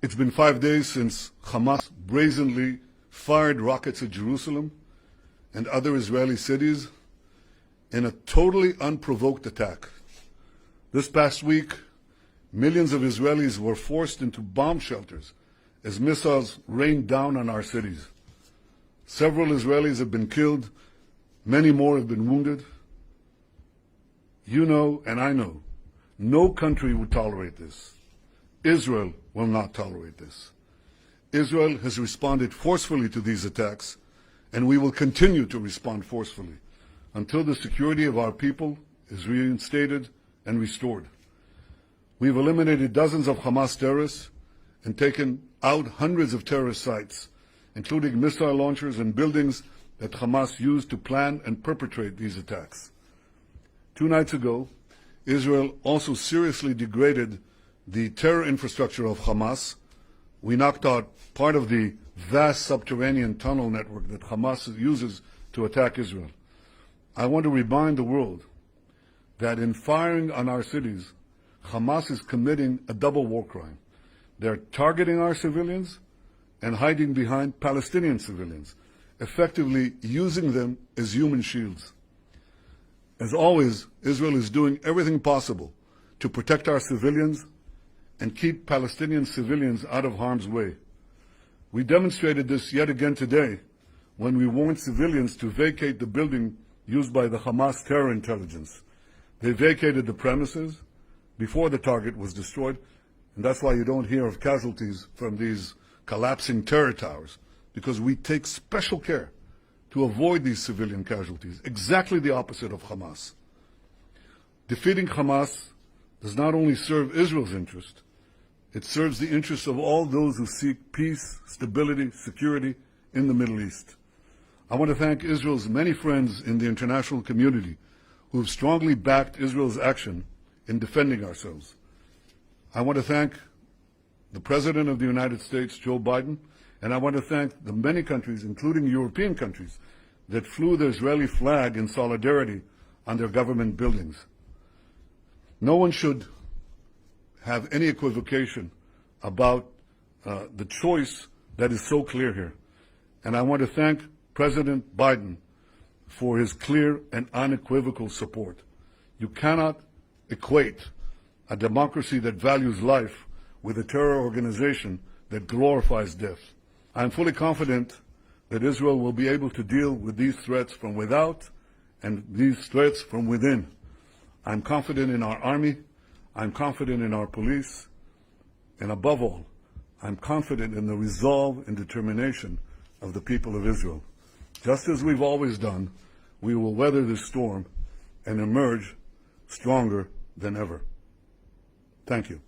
It's been 5 days since Hamas brazenly fired rockets at Jerusalem and other Israeli cities in a totally unprovoked attack. This past week, millions of Israelis were forced into bomb shelters as missiles rained down on our cities. Several Israelis have been killed, many more have been wounded. You know, and I know, no country would tolerate this. Israel will not tolerate this. Israel has responded forcefully to these attacks, and we will continue to respond forcefully until the security of our people is reinstated and restored. We've eliminated dozens of Hamas terrorists and taken out hundreds of terrorist sites, including missile launchers and buildings that Hamas used to plan and perpetrate these attacks. 2 nights ago, Israel also seriously degraded the terror infrastructure of Hamas. We knocked out part of the vast subterranean tunnel network that Hamas uses to attack Israel. I want to remind the world that in firing on our cities, Hamas is committing a double war crime. They're targeting our civilians and hiding behind Palestinian civilians, effectively using them as human shields. As always, Israel is doing everything possible to protect our civilians and keep Palestinian civilians out of harm's way. We demonstrated this yet again today when we warned civilians to vacate the building used by the Hamas terror intelligence. They vacated the premises before the target was destroyed, and that's why you don't hear of casualties from these collapsing terror towers, because we take special care to avoid these civilian casualties, exactly the opposite of Hamas. Defeating Hamas does not only serve Israel's interest, it serves the interests of all those who seek peace, stability, security in the Middle East. I want to thank Israel's many friends in the international community who have strongly backed Israel's action in defending ourselves. I want to thank the President of the United States, Joe Biden, and I want to thank the many countries, including European countries, that flew the Israeli flag in solidarity on their government buildings. No one should have any equivocation about the choice that is so clear here. And I want to thank President Biden for his clear and unequivocal support. You cannot equate a democracy that values life with a terror organization that glorifies death. I am fully confident that Israel will be able to deal with these threats from without and these threats from within. I'm confident in our army, I'm confident in our police, and above all, I'm confident in the resolve and determination of the people of Israel. Just as we've always done, we will weather this storm and emerge stronger than ever. Thank you.